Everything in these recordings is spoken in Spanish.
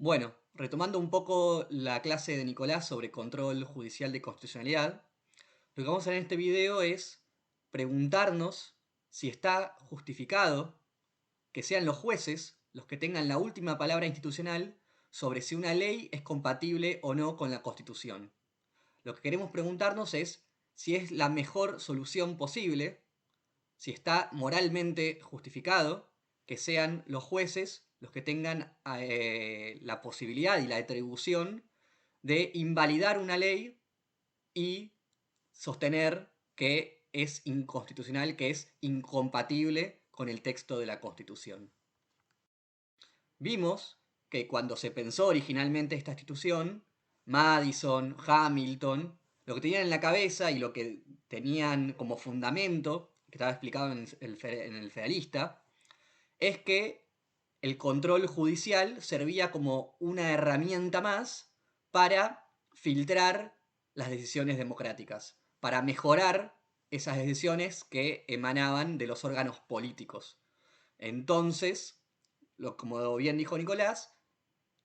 Bueno, retomando un poco la clase de Nicolás sobre control judicial de constitucionalidad, lo que vamos a hacer en este video es preguntarnos si está justificado que sean los jueces los que tengan la última palabra institucional sobre si una ley es compatible o no con la Constitución. Lo que queremos preguntarnos es si es la mejor solución posible, si está moralmente justificado que sean los jueces los que tengan la posibilidad y la atribución de invalidar una ley y sostener que es inconstitucional, que es incompatible con el texto de la Constitución. Vimos que cuando se pensó originalmente esta institución, Madison, Hamilton, lo que tenían en la cabeza y lo que tenían como fundamento, que estaba explicado en el Federalista, es que el control judicial servía como una herramienta más para filtrar las decisiones democráticas, para mejorar esas decisiones que emanaban de los órganos políticos. Entonces, como bien dijo Nicolás,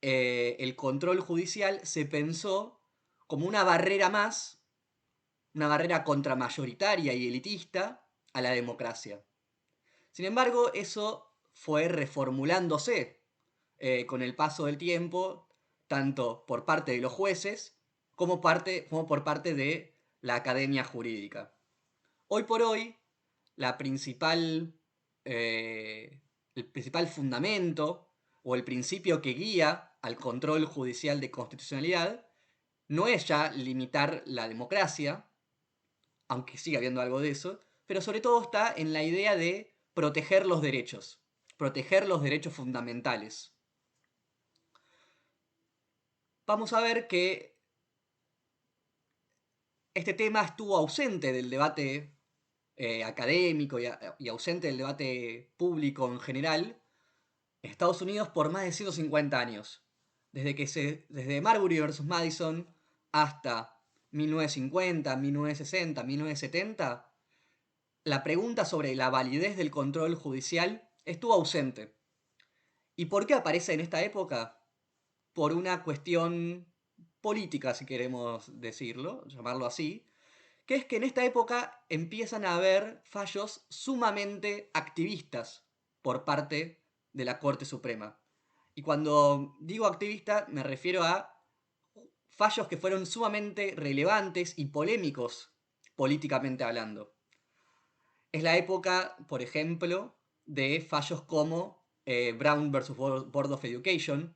el control judicial se pensó como una barrera más, una barrera contramayoritaria y elitista a la democracia. Sin embargo, eso fue reformulándose con el paso del tiempo, tanto por parte de los jueces como por parte de la academia jurídica. Hoy por hoy, la principal, el principal fundamento o el principio que guía al control judicial de constitucionalidad no es ya limitar la democracia, aunque siga habiendo algo de eso, pero sobre todo está en la idea de proteger los derechos fundamentales. Vamos a ver que este tema estuvo ausente del debate académico y ausente del debate público en general en Estados Unidos por más de 150 años. Desde Marbury versus Madison hasta 1950, 1960, 1970, la pregunta sobre la validez del control judicial estuvo ausente. ¿Y por qué aparece en esta época? Por una cuestión política, si queremos decirlo, llamarlo así, que es que en esta época empiezan a haber fallos sumamente activistas por parte de la Corte Suprema. Y cuando digo activista me refiero a fallos que fueron sumamente relevantes y polémicos políticamente hablando. Es la época, por ejemplo, de fallos como Brown versus Board of Education,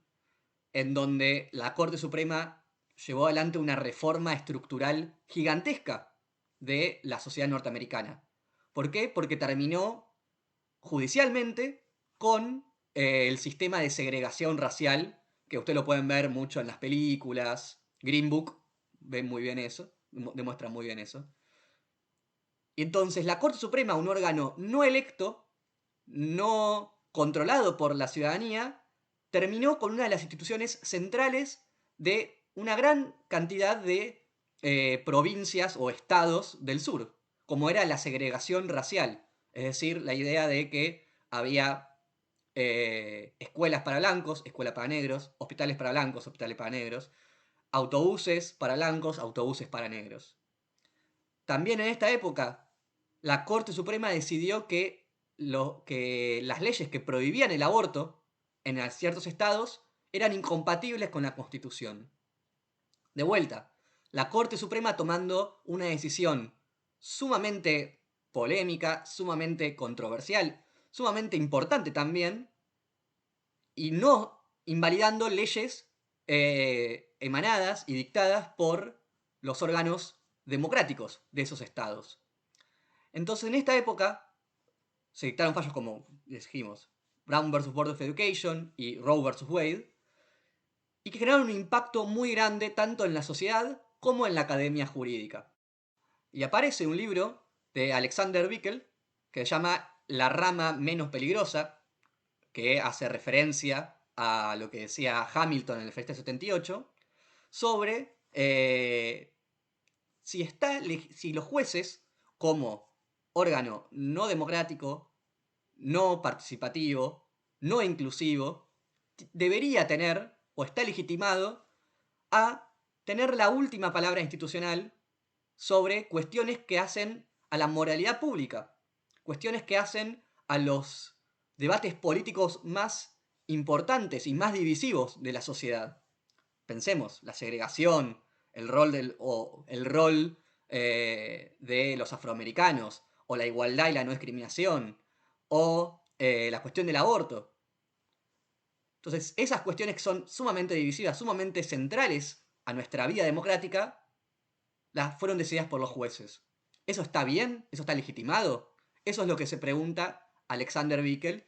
en donde la Corte Suprema llevó adelante una reforma estructural gigantesca de la sociedad norteamericana. ¿Por qué? Porque terminó judicialmente con el sistema de segregación racial, que ustedes lo pueden ver mucho en las películas. Green Book ven muy bien eso, demuestra muy bien eso. Y entonces la Corte Suprema, un órgano no electo, no controlado por la ciudadanía, terminó con una de las instituciones centrales de una gran cantidad de provincias o estados del sur, como era la segregación racial, es decir, la idea de que había escuelas para blancos, escuelas para negros, hospitales para blancos, hospitales para negros, autobuses para blancos, autobuses para negros. También en esta época, la Corte Suprema decidió que las leyes que prohibían el aborto en ciertos estados eran incompatibles con la Constitución. De vuelta, la Corte Suprema tomando una decisión sumamente polémica, sumamente controversial, sumamente importante también, y no invalidando leyes emanadas y dictadas por los órganos democráticos de esos estados. Entonces, en esta época se dictaron fallos como dijimos, Brown versus Board of Education y Roe versus Wade, y que generaron un impacto muy grande tanto en la sociedad como en la academia jurídica. Y aparece un libro de Alexander Bickel que se llama La rama menos peligrosa, que hace referencia a lo que decía Hamilton en el Feste 78, sobre si los jueces, como órgano no democrático, no participativo, no inclusivo, debería tener o está legitimado a tener la última palabra institucional sobre cuestiones que hacen a la moralidad pública, cuestiones que hacen a los debates políticos más importantes y más divisivos de la sociedad. Pensemos, la segregación, el rol, de los afroamericanos, o la igualdad y la no discriminación, o la cuestión del aborto. Entonces, esas cuestiones que son sumamente divisivas, sumamente centrales a nuestra vida democrática, las fueron decididas por los jueces. ¿Eso está bien? ¿Eso está legitimado? Eso es lo que se pregunta Alexander Bickel,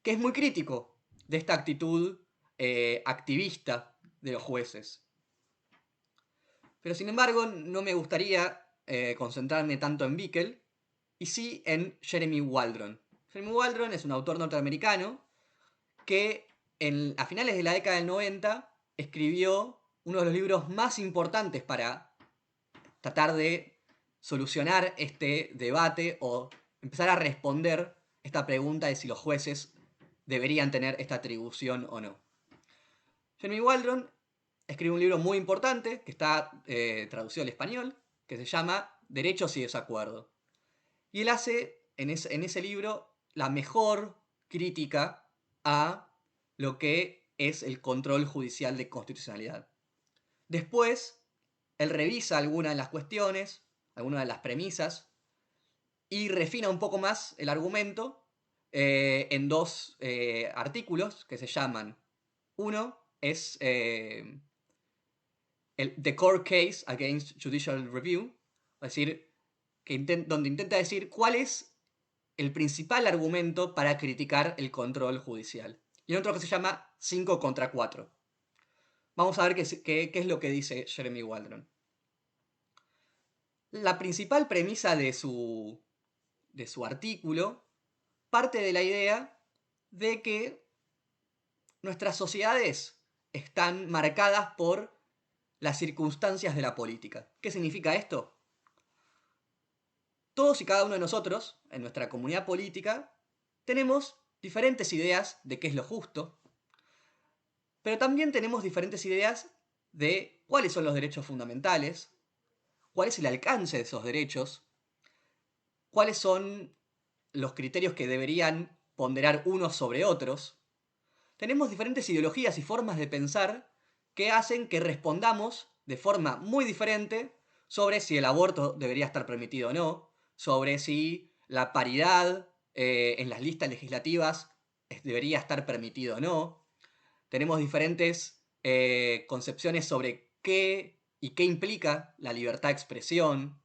que es muy crítico de esta actitud activista de los jueces. Pero sin embargo, no me gustaría concentrarme tanto en Bickel, y sí en Jeremy Waldron. Jeremy Waldron es un autor norteamericano que a finales de la década del 90 escribió uno de los libros más importantes para tratar de solucionar este debate o empezar a responder esta pregunta de si los jueces deberían tener esta atribución o no. Jeremy Waldron escribe un libro muy importante que está traducido al español, que se llama Derechos y Desacuerdo. Y él hace en ese libro la mejor crítica a lo que es el control judicial de constitucionalidad. Después, él revisa algunas de las cuestiones, algunas de las premisas, y refina un poco más el argumento en dos artículos que se llaman. Uno es el The Core Case Against Judicial Review, es decir, donde intenta decir cuál es el principal argumento para criticar el control judicial. Y otro que se llama 5 contra 4. Vamos a ver qué es lo que dice Jeremy Waldron. La principal premisa de su artículo parte de la idea de que nuestras sociedades están marcadas por las circunstancias de la política. ¿Qué significa esto? Todos y cada uno de nosotros, en nuestra comunidad política, tenemos diferentes ideas de qué es lo justo, pero también tenemos diferentes ideas de cuáles son los derechos fundamentales, cuál es el alcance de esos derechos, cuáles son los criterios que deberían ponderar unos sobre otros. Tenemos diferentes ideologías y formas de pensar que hacen que respondamos de forma muy diferente sobre si el aborto debería estar permitido o no, sobre si la paridad en las listas legislativas debería estar permitido o no. Tenemos diferentes concepciones sobre qué y qué implica la libertad de expresión.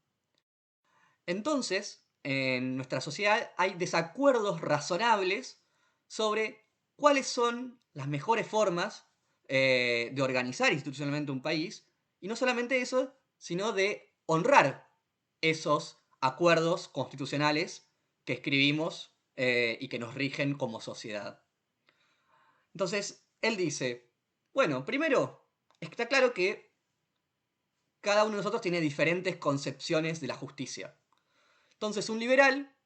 Entonces, en nuestra sociedad hay desacuerdos razonables sobre cuáles son las mejores formas de organizar institucionalmente un país, y no solamente eso, sino de honrar esos acuerdos constitucionales que escribimos y que nos rigen como sociedad. Entonces, él dice, bueno, primero, está claro que cada uno de nosotros tiene diferentes concepciones de la justicia. Entonces, un liberal,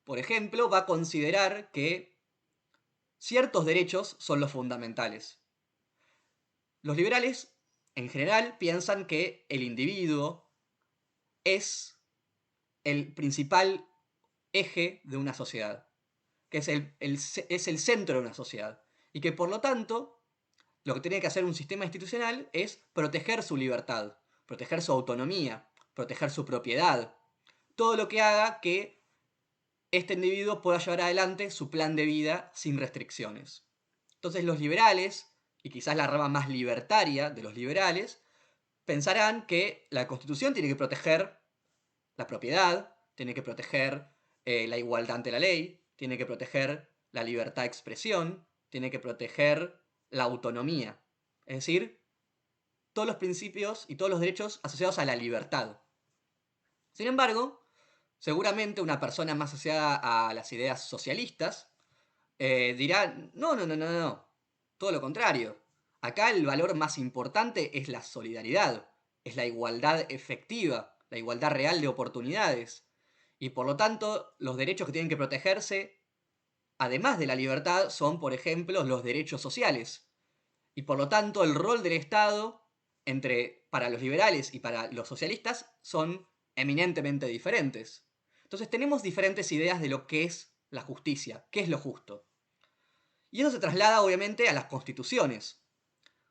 por ejemplo, va a considerar que ciertos derechos son los fundamentales. Los liberales, en general, piensan que el individuo es el principal eje de una sociedad, que es el centro de una sociedad, y que por lo tanto lo que tiene que hacer un sistema institucional es proteger su libertad, proteger su autonomía, proteger su propiedad, todo lo que haga que este individuo pueda llevar adelante su plan de vida sin restricciones. Entonces los liberales, y quizás la rama más libertaria de los liberales, pensarán que la Constitución tiene que proteger la propiedad, tiene que proteger la igualdad ante la ley, tiene que proteger la libertad de expresión, tiene que proteger la autonomía. Es decir, todos los principios y todos los derechos asociados a la libertad. Sin embargo, seguramente una persona más asociada a las ideas socialistas dirá, no, todo lo contrario. Acá el valor más importante es la solidaridad, es la igualdad efectiva, la igualdad real de oportunidades. Y por lo tanto, los derechos que tienen que protegerse, además de la libertad, son, por ejemplo, los derechos sociales. Y por lo tanto el rol del Estado para los liberales y para los socialistas son eminentemente diferentes. Entonces tenemos diferentes ideas de lo que es la justicia, qué es lo justo. Y eso se traslada obviamente a las constituciones.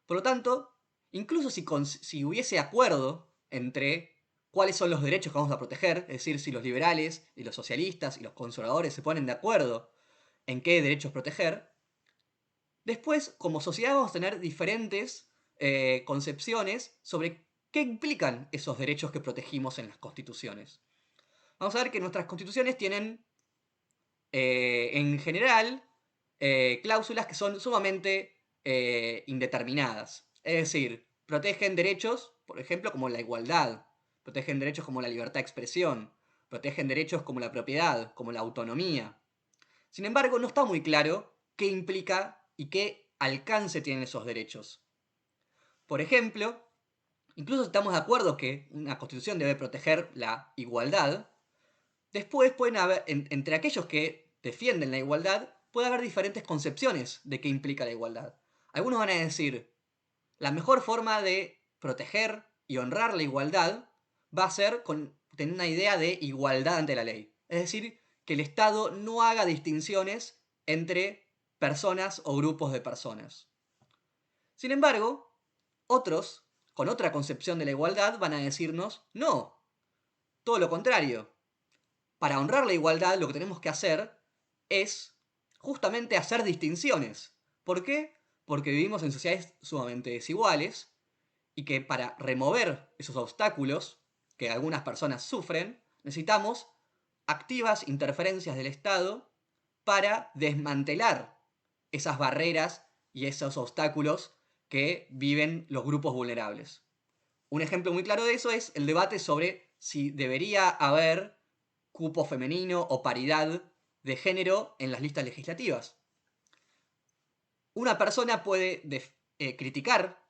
Por lo tanto, incluso si hubiese acuerdo entre cuáles son los derechos que vamos a proteger, es decir, si los liberales y los socialistas y los conservadores se ponen de acuerdo en qué derechos proteger, después como sociedad vamos a tener diferentes concepciones sobre qué implican esos derechos que protegimos en las constituciones. Vamos a ver que nuestras constituciones tienen, en general, cláusulas que son sumamente indeterminadas. Es decir, protegen derechos, por ejemplo, como la igualdad, protegen derechos como la libertad de expresión, protegen derechos como la propiedad, como la autonomía. Sin embargo, no está muy claro qué implica y qué alcance tienen esos derechos. Por ejemplo, incluso si estamos de acuerdo que una constitución debe proteger la igualdad, después pueden haber, entre aquellos que defienden la igualdad, puede haber diferentes concepciones de qué implica la igualdad. Algunos van a decir, la mejor forma de proteger y honrar la igualdad va a ser con tener una idea de igualdad ante la ley. Es decir, que el Estado no haga distinciones entre personas o grupos de personas. Sin embargo, otros, con otra concepción de la igualdad, van a decirnos, no, todo lo contrario. Para honrar la igualdad lo que tenemos que hacer es justamente hacer distinciones. ¿Por qué? Porque vivimos en sociedades sumamente desiguales y que para remover esos obstáculos que algunas personas sufren, necesitamos activas interferencias del Estado para desmantelar esas barreras y esos obstáculos que viven los grupos vulnerables. Un ejemplo muy claro de eso es el debate sobre si debería haber cupo femenino o paridad de género en las listas legislativas. Una persona puede criticar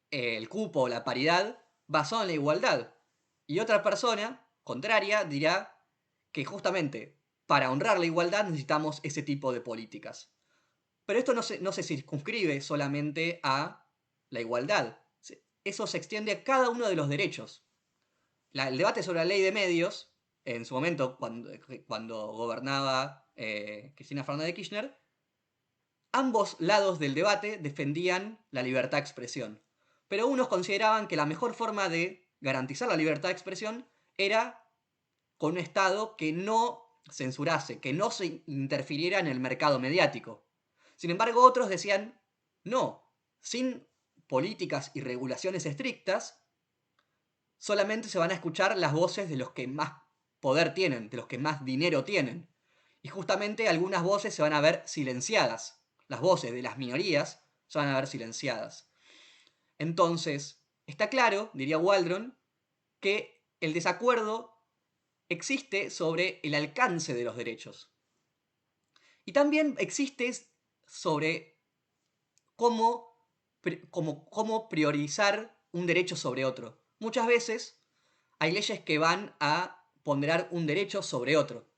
el cupo o la paridad basado en la igualdad. Y otra persona, contraria, dirá que justamente para honrar la igualdad necesitamos ese tipo de políticas. Pero esto no se circunscribe solamente a la igualdad. Eso se extiende a cada uno de los derechos. El debate sobre la ley de medios, en su momento, cuando gobernaba Cristina Fernández de Kirchner, ambos lados del debate defendían la libertad de expresión. Pero unos consideraban que la mejor forma de garantizar la libertad de expresión era con un Estado que no censurase, que no se interfiriera en el mercado mediático. Sin embargo, otros decían, no, sin políticas y regulaciones estrictas, solamente se van a escuchar las voces de los que más poder tienen, de los que más dinero tienen. Y justamente algunas voces se van a ver silenciadas. Las voces de las minorías se van a ver silenciadas. Entonces, está claro, diría Waldron, que el desacuerdo existe sobre el alcance de los derechos. Y también existe sobre cómo priorizar un derecho sobre otro. Muchas veces hay leyes que van a ponderar un derecho sobre otro.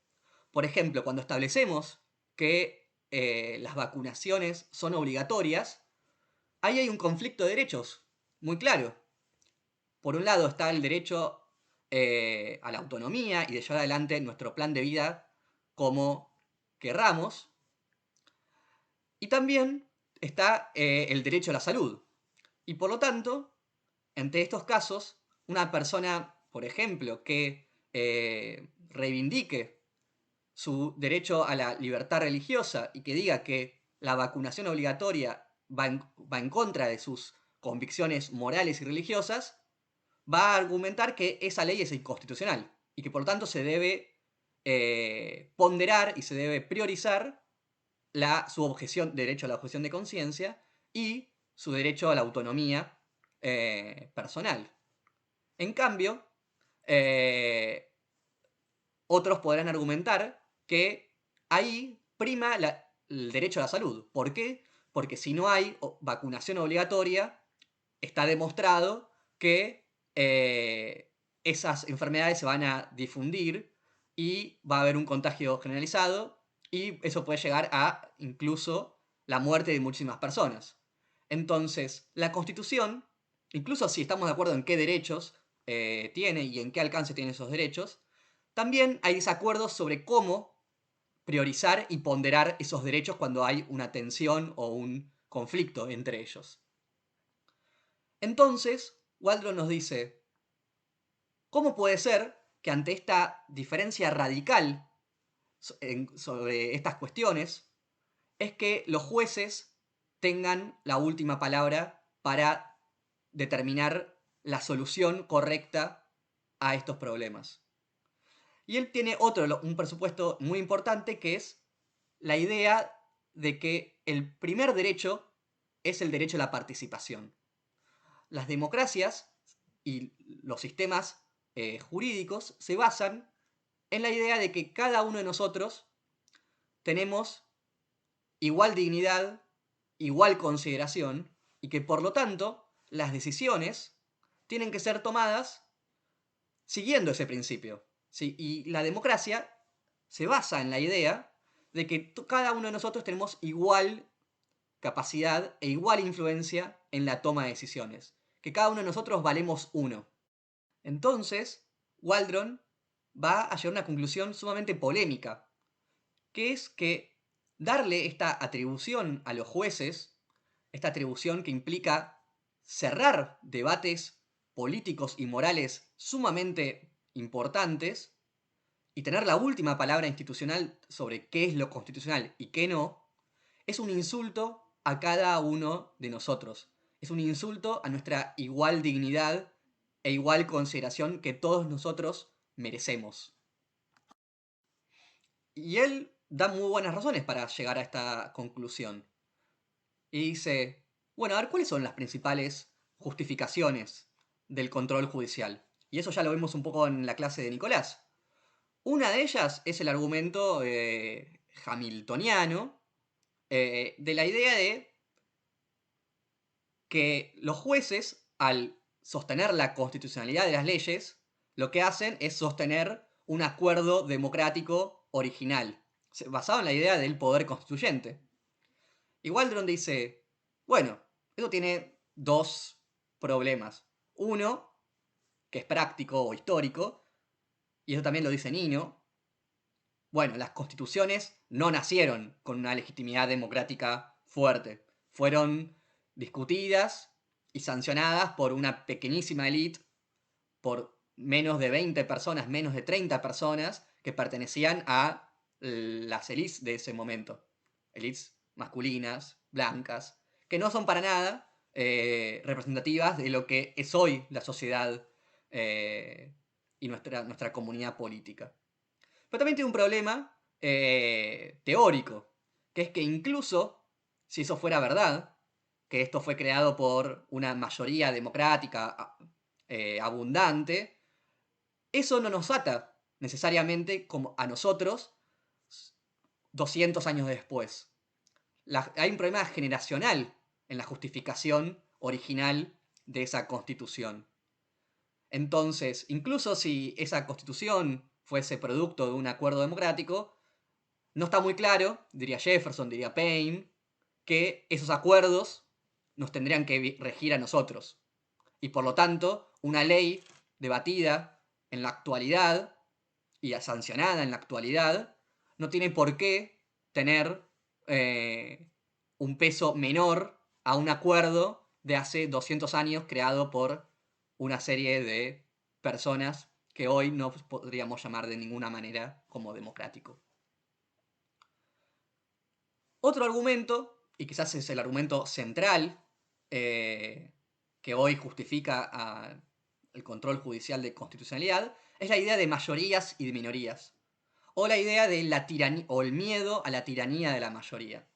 Por ejemplo, cuando establecemos que las vacunaciones son obligatorias, ahí hay un conflicto de derechos muy claro. Por un lado está el derecho a la autonomía y de llevar adelante nuestro plan de vida como querramos. Y también está el derecho a la salud. Y por lo tanto, entre estos casos, una persona, por ejemplo, que reivindique su derecho a la libertad religiosa y que diga que la vacunación obligatoria va en contra de sus convicciones morales y religiosas, va a argumentar que esa ley es inconstitucional y que por lo tanto se debe ponderar y se debe priorizar su objeción, derecho a la objeción de conciencia y su derecho a la autonomía personal. En cambio, eh, otros podrán argumentar que ahí prima el derecho a la salud. ¿Por qué? Porque si no hay vacunación obligatoria, está demostrado que esas enfermedades se van a difundir y va a haber un contagio generalizado y eso puede llegar a incluso la muerte de muchísimas personas. Entonces, la Constitución, incluso si estamos de acuerdo en qué derechos tiene y en qué alcance tienen esos derechos, también hay desacuerdos sobre cómo priorizar y ponderar esos derechos cuando hay una tensión o un conflicto entre ellos. Entonces, Waldron nos dice, ¿cómo puede ser que ante esta diferencia radical sobre estas cuestiones es que los jueces tengan la última palabra para determinar la solución correcta a estos problemas? Y él tiene un presupuesto muy importante, que es la idea de que el primer derecho es el derecho a la participación. Las democracias y los sistemas jurídicos se basan en la idea de que cada uno de nosotros tenemos igual dignidad, igual consideración, y que por lo tanto las decisiones tienen que ser tomadas siguiendo ese principio. ¿Sí? Y la democracia se basa en la idea de que cada uno de nosotros tenemos igual capacidad e igual influencia en la toma de decisiones. Que cada uno de nosotros valemos uno. Entonces, Waldron va a llegar a una conclusión sumamente polémica, que es que darle esta atribución a los jueces, esta atribución que implica cerrar debates políticos y morales sumamente importantes y tener la última palabra institucional sobre qué es lo constitucional y qué no, es un insulto a cada uno de nosotros. Es un insulto a nuestra igual dignidad e igual consideración que todos nosotros merecemos. Y él da muy buenas razones para llegar a esta conclusión. Y dice, bueno, a ver, ¿cuáles son las principales justificaciones del control judicial? Y eso ya lo vimos un poco en la clase de Nicolás. Una de ellas es el argumento hamiltoniano, de la idea de que los jueces, al sostener la constitucionalidad de las leyes, lo que hacen es sostener un acuerdo democrático original, basado en la idea del poder constituyente. Y Waldron dice, bueno, eso tiene dos problemas. Uno, que es práctico o histórico, y eso también lo dice Nino. Bueno, las constituciones no nacieron con una legitimidad democrática fuerte. Fueron discutidas y sancionadas por una pequeñísima élite, por menos de 20 personas, menos de 30 personas, que pertenecían a las élites de ese momento. Élites masculinas, blancas, que no son para nada representativas de lo que es hoy la sociedad y nuestra comunidad política. Pero también tiene un problema teórico, que es que incluso si eso fuera verdad, que esto fue creado por una mayoría democrática abundante, eso no nos ata necesariamente como a nosotros 200 años después. Hay un problema generacional en la justificación original de esa constitución. Entonces, incluso si esa constitución fuese producto de un acuerdo democrático, no está muy claro, diría Jefferson, diría Paine, que esos acuerdos nos tendrían que regir a nosotros. Y por lo tanto, una ley debatida en la actualidad y sancionada en la actualidad no tiene por qué tener un peso menor a un acuerdo de hace 200 años creado por una serie de personas que hoy no podríamos llamar de ninguna manera como democrático. Otro argumento, y quizás es el argumento central que hoy justifica el control judicial de constitucionalidad, es la idea de mayorías y de minorías, o la idea de la tiranía, o el miedo a la tiranía de la mayoría.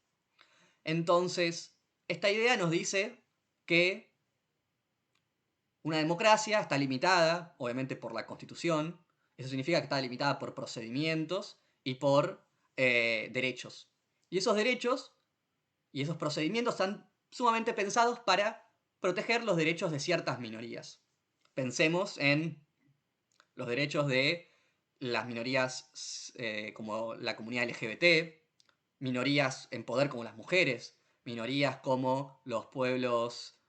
Entonces, esta idea nos dice que una democracia está limitada, obviamente, por la Constitución. Eso significa que está limitada por procedimientos y por derechos. Y esos derechos y esos procedimientos están sumamente pensados para proteger los derechos de ciertas minorías. Pensemos en los derechos de las minorías como la comunidad LGBT, minorías en poder como las mujeres, minorías como los pueblos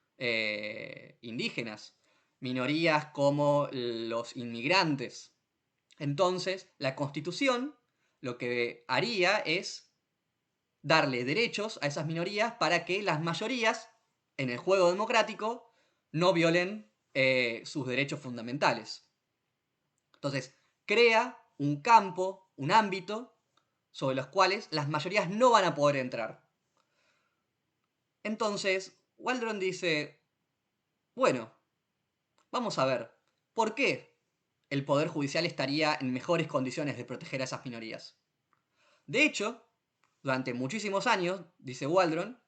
indígenas, minorías como los inmigrantes. Entonces, la Constitución lo que haría es darle derechos a esas minorías para que las mayorías, en el juego democrático, no violen sus derechos fundamentales. Entonces, crea un campo, un ámbito, sobre los cuales las mayorías no van a poder entrar. Entonces, Waldron dice, bueno, vamos a ver, ¿por qué el Poder Judicial estaría en mejores condiciones de proteger a esas minorías? De hecho, durante muchísimos años, dice Waldron,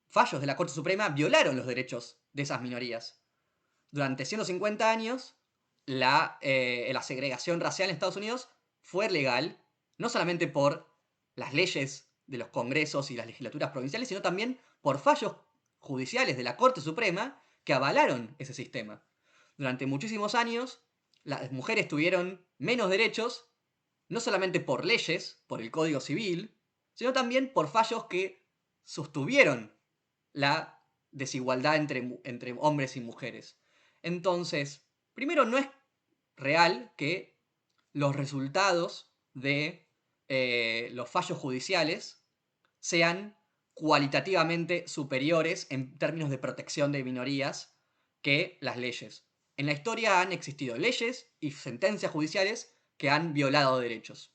fallos de la Corte Suprema violaron los derechos de esas minorías. Durante 150 años, la segregación racial en Estados Unidos fue legal, no solamente por las leyes de los congresos y las legislaturas provinciales, sino también por fallos judiciales de la Corte Suprema que avalaron ese sistema. Durante muchísimos años, las mujeres tuvieron menos derechos, no solamente por leyes, por el Código Civil, sino también por fallos que sostuvieron la desigualdad entre hombres y mujeres. Entonces, primero, no es real que los resultados de los fallos judiciales sean cualitativamente superiores en términos de protección de minorías que las leyes. En la historia han existido leyes y sentencias judiciales que han violado derechos.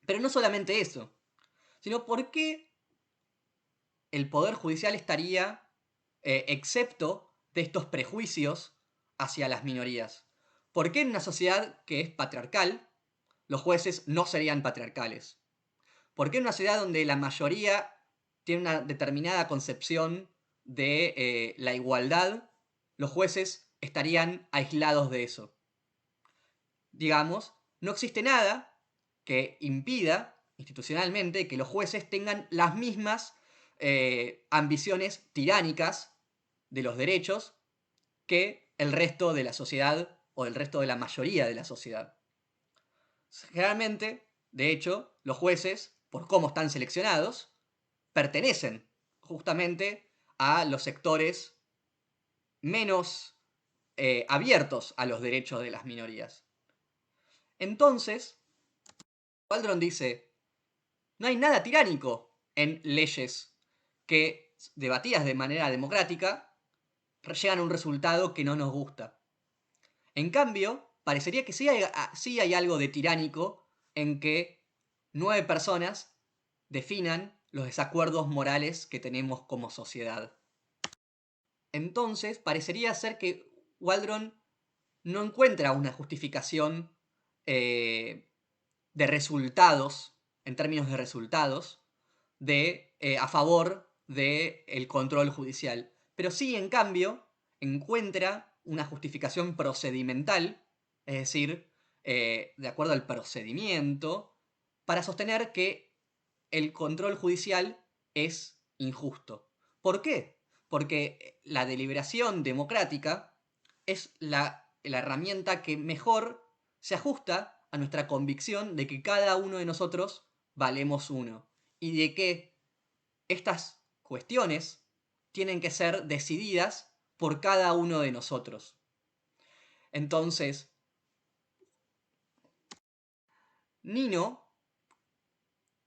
Pero no solamente eso, sino por qué el Poder Judicial estaría excepto de estos prejuicios hacia las minorías. ¿Por qué en una sociedad que es patriarcal los jueces no serían patriarcales? ¿Por qué en una sociedad donde la mayoría tiene una determinada concepción de la igualdad, los jueces estarían aislados de eso? Digamos, no existe nada que impida institucionalmente que los jueces tengan las mismas ambiciones tiránicas de los derechos que el resto de la sociedad o el resto de la mayoría de la sociedad. Generalmente, de hecho, los jueces, por cómo están seleccionados, pertenecen justamente a los sectores menos abiertos a los derechos de las minorías. Entonces, Waldron dice, no hay nada tiránico en leyes que, debatidas de manera democrática, llegan a un resultado que no nos gusta. En cambio, parecería que sí hay algo de tiránico en que 9 personas definan los desacuerdos morales que tenemos como sociedad. Entonces, parecería ser que Waldron no encuentra una justificación de resultados, en términos de resultados, a favor del control judicial. Pero sí, en cambio, encuentra una justificación procedimental, es decir, de acuerdo al procedimiento, para sostener que el control judicial es injusto. ¿Por qué? Porque la deliberación democrática es la herramienta que mejor se ajusta a nuestra convicción de que cada uno de nosotros valemos uno y de que estas cuestiones tienen que ser decididas por cada uno de nosotros. Entonces, Nino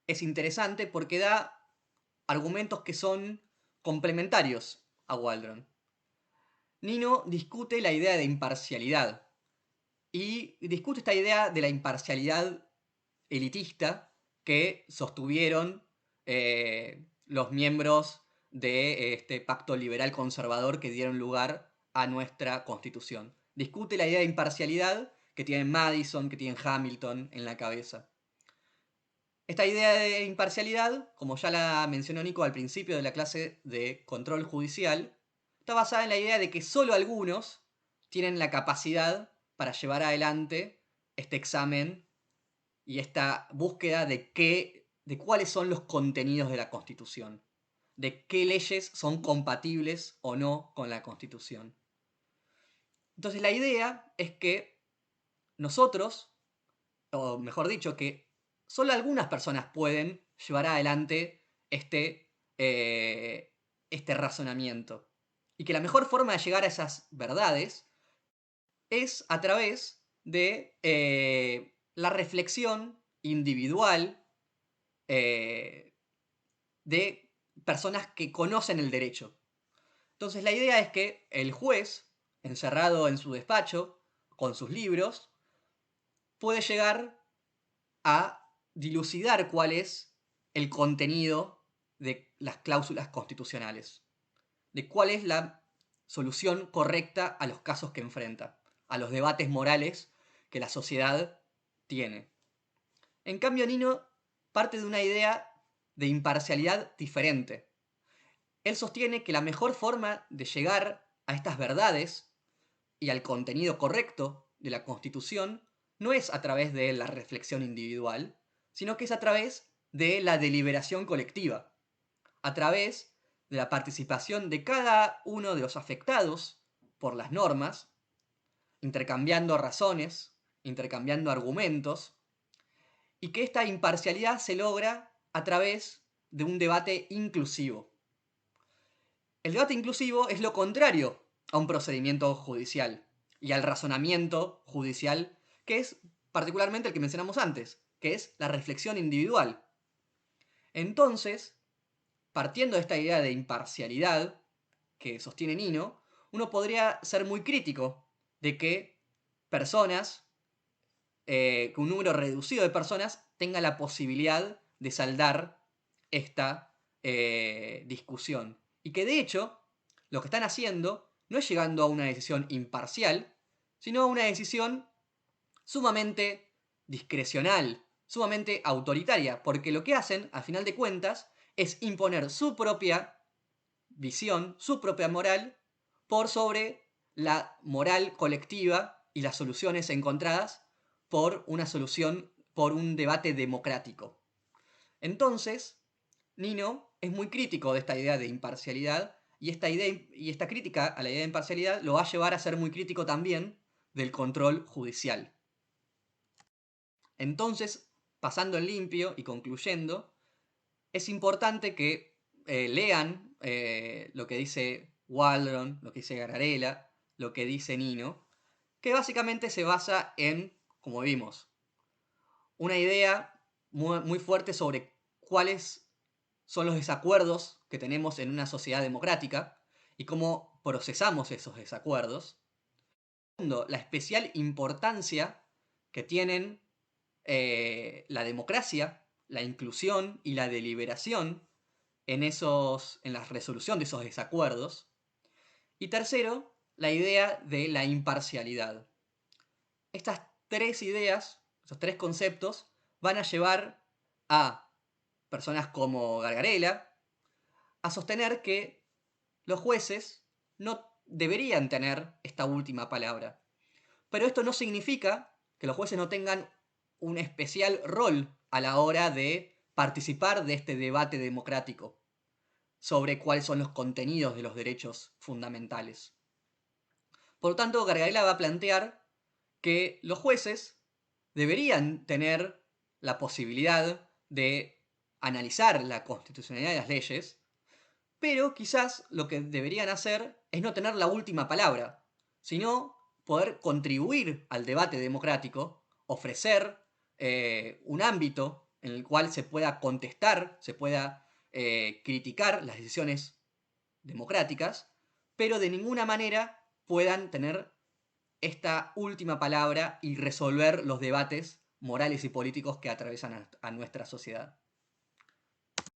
es interesante porque da argumentos que son complementarios a Waldron. Nino discute la idea de imparcialidad y discute esta idea de la imparcialidad elitista que sostuvieron los miembros de este pacto liberal conservador que dieron lugar a nuestra Constitución. Discute la idea de imparcialidad que tiene Madison, que tiene Hamilton en la cabeza. Esta idea de imparcialidad, como ya la mencionó Nico al principio de la clase de control judicial, está basada en la idea de que solo algunos tienen la capacidad para llevar adelante este examen y esta búsqueda de cuáles son los contenidos de la Constitución, de qué leyes son compatibles o no con la Constitución. Entonces la idea es que nosotros, o mejor dicho, que solo algunas personas pueden llevar adelante este este razonamiento. Y que la mejor forma de llegar a esas verdades es a través de la reflexión individual de personas que conocen el derecho. Entonces la idea es que el juez, encerrado en su despacho, con sus libros, puede llegar a dilucidar cuál es el contenido de las cláusulas constitucionales, de cuál es la solución correcta a los casos que enfrenta, a los debates morales que la sociedad tiene. En cambio, Nino parte de una idea de imparcialidad diferente. Él sostiene que la mejor forma de llegar a estas verdades y al contenido correcto de la Constitución no es a través de la reflexión individual, sino que es a través de la deliberación colectiva, a través de la participación de cada uno de los afectados por las normas, intercambiando razones, intercambiando argumentos, y que esta imparcialidad se logra a través de un debate inclusivo. El debate inclusivo es lo contrario a un procedimiento judicial y al razonamiento judicial, que es particularmente el que mencionamos antes, que es la reflexión individual. Entonces, partiendo de esta idea de imparcialidad que sostiene Nino, uno podría ser muy crítico de que personas, que un número reducido de personas tenga la posibilidad de saldar esta discusión. Y que de hecho, lo que están haciendo no es llegando a una decisión imparcial, sino a una decisión sumamente discrecional, sumamente autoritaria, porque lo que hacen, a final de cuentas, es imponer su propia visión, su propia moral, por sobre la moral colectiva y las soluciones encontradas por una solución, por un debate democrático. Entonces, Nino es muy crítico de esta idea de imparcialidad y esta crítica a la idea de imparcialidad lo va a llevar a ser muy crítico también del control judicial. Entonces, pasando en limpio y concluyendo, es importante que lean lo que dice Waldron, lo que dice Gargarella, lo que dice Nino, que básicamente se basa en, como vimos, una idea muy fuerte sobre cuáles son los desacuerdos que tenemos en una sociedad democrática y cómo procesamos esos desacuerdos. Segundo, la especial importancia que tienen la democracia, la inclusión y la deliberación en la resolución de esos desacuerdos. Y tercero, la idea de la imparcialidad. Estas tres ideas, esos tres conceptos, van a llevar a personas como Gargarella a sostener que los jueces no deberían tener esta última palabra. Pero esto no significa que los jueces no tengan un especial rol a la hora de participar de este debate democrático sobre cuáles son los contenidos de los derechos fundamentales. Por lo tanto, Gargarella va a plantear que los jueces deberían tener la posibilidad de analizar la constitucionalidad de las leyes, pero quizás lo que deberían hacer es no tener la última palabra, sino poder contribuir al debate democrático, ofrecer un ámbito en el cual se pueda contestar, se pueda criticar las decisiones democráticas, pero de ninguna manera puedan tener esta última palabra y resolver los debates morales y políticos que atraviesan a nuestra sociedad.